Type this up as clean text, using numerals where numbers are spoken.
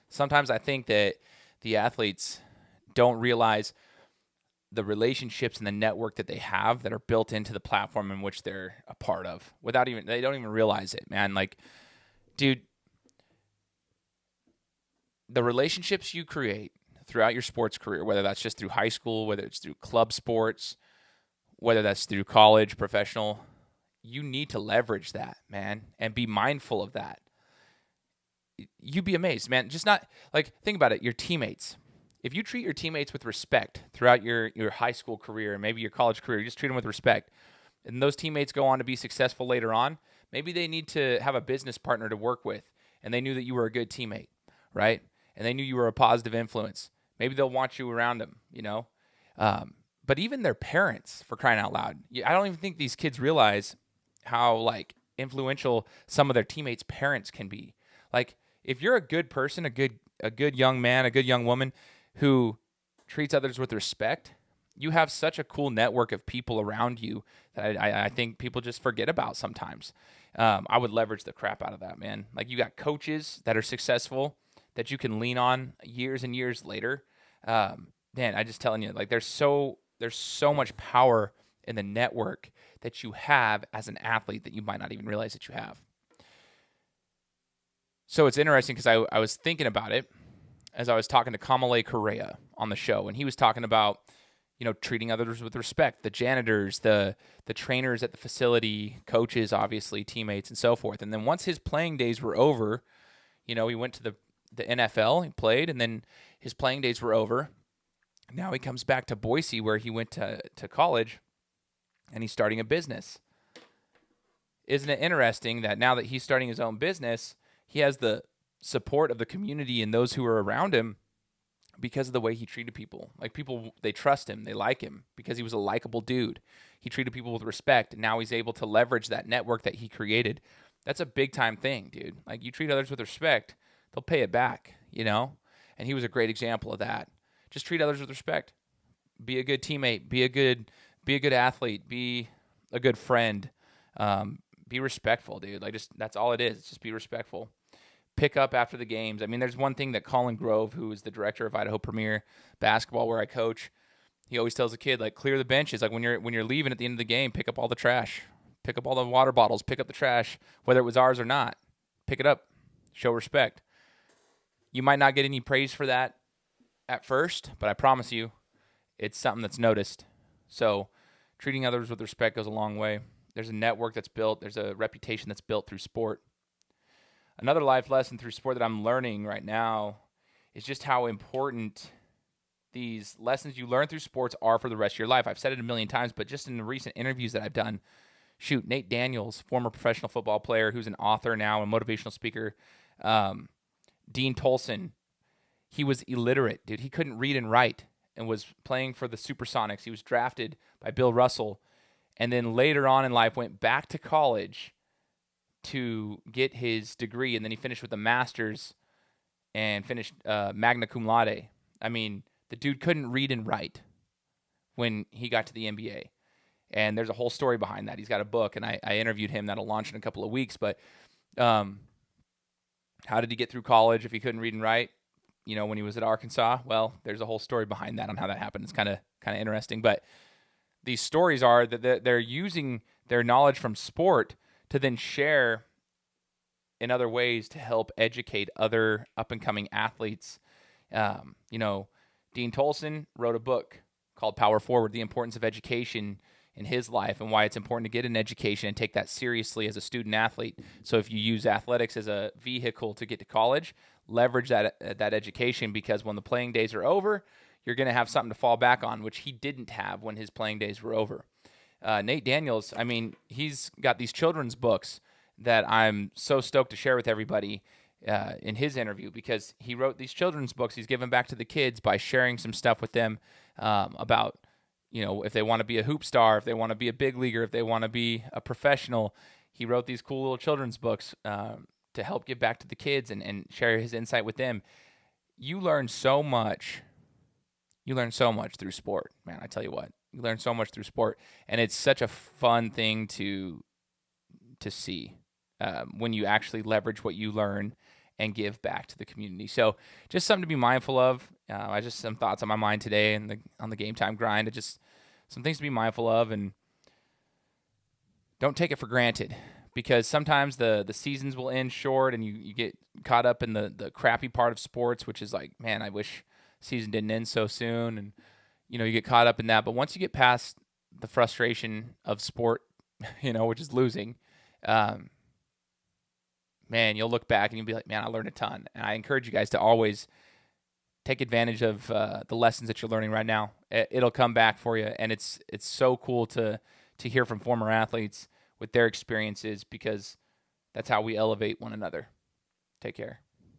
Sometimes I think that the athletes don't realize the relationships and the network that they have that are built into the platform in which they're a part of they don't even realize it, man. Like, dude, the relationships you create throughout your sports career, whether that's just through high school, whether it's through club sports, whether that's through college, professional, you need to leverage that, man, and be mindful of that. You'd be amazed, man. Just not like, think about it, your teammates. If you treat your teammates with respect throughout your high school career and maybe your college career, you just treat them with respect, and those teammates go on to be successful later on, maybe they need to have a business partner to work with, and they knew that you were a good teammate, right? And they knew you were a positive influence. Maybe they'll want you around them, you know? But even their parents, for crying out loud, I don't even think these kids realize how, like, influential some of their teammates' parents can be. Like, if you're a good person, a good young man, a good young woman who treats others with respect, you have such a cool network of people around you that I think people just forget about sometimes. I would leverage the crap out of that, man. Like, you got coaches that are successful that you can lean on years and years later. Man, I just telling you, like, there's so much power in the network that you have as an athlete that you might not even realize that you have. So it's interesting because I was thinking about it as I was talking to Kamale Correa on the show, and he was talking about, treating others with respect, the janitors, the trainers at the facility, coaches, obviously, teammates, and so forth. And then once his playing days were over, he went to the NFL, he played, and then his playing days were over. Now he comes back to Boise where he went to college, and he's starting a business. Isn't it interesting that now that he's starting his own business, he has the support of the community and those who are around him because of the way he treated people. Like, people, they trust him, they like him because he was a likable dude. He treated people with respect, and now he's able to leverage that network that he created. That's a big time thing, dude. Like, you treat others with respect, they'll pay it back, And he was a great example of that. Just treat others with respect. Be a good teammate. Be a good athlete. Be a good friend. Be respectful, dude. Like, just, that's all it is. Just be respectful. Pick up after the games. I mean, there's one thing that Colin Grove, who is the director of Idaho Premier Basketball, where I coach, he always tells the kid, like, clear the benches. Like, when you're leaving at the end of the game, pick up all the trash. Pick up all the water bottles. Pick up the trash, whether it was ours or not. Pick it up. Show respect. You might not get any praise for that at first, but I promise you, it's something that's noticed. So treating others with respect goes a long way. There's a network that's built. There's a reputation that's built through sport. Another life lesson through sport that I'm learning right now is just how important these lessons you learn through sports are for the rest of your life. I've said it a million times, but just in the recent interviews that I've done, Nate Daniels, former professional football player who's an author now, a motivational speaker, Dean Tolson, he was illiterate, dude. He couldn't read and write and was playing for the Supersonics. He was drafted by Bill Russell, and then later on in life went back to college to get his degree, and then he finished with a master's and finished magna cum laude. I mean, the dude couldn't read and write when he got to the NBA, and there's a whole story behind that. He's got a book, and I interviewed him. That'll launch in a couple of weeks, but how did he get through college if he couldn't read and write? When he was at Arkansas, well, there's a whole story behind that on how that happened. It's kind of interesting, but these stories are that they're using their knowledge from sport to then share in other ways to help educate other up-and-coming athletes. Dean Tolson wrote a book called Power Forward, The Importance of Education in his life and why it's important to get an education and take that seriously as a student athlete. So if you use athletics as a vehicle to get to college, leverage that education, because when the playing days are over, you're going to have something to fall back on, which he didn't have when his playing days were over. Nate Daniels, I mean, he's got these children's books that I'm so stoked to share with everybody in his interview, because he wrote these children's books. He's given back to the kids by sharing some stuff with them about, if they want to be a hoop star, if they want to be a big leaguer, if they want to be a professional. He wrote these cool little children's books to help give back to the kids and share his insight with them. You learn so much. You learn so much through sport, man. I tell you what. You learn so much through sport, and it's such a fun thing to see when you actually leverage what you learn and give back to the community. So just something to be mindful of. I just some thoughts on my mind today and on the game time grind. Just some things to be mindful of, and don't take it for granted, because sometimes the seasons will end short and you get caught up in the crappy part of sports, which is like, man, I wish season didn't end so soon. And, you get caught up in that. But once you get past the frustration of sport, which is losing, man, you'll look back and you'll be like, man, I learned a ton. And I encourage you guys to always take advantage of the lessons that you're learning right now. It'll come back for you. And it's so cool to hear from former athletes with their experiences, because that's how we elevate one another. Take care.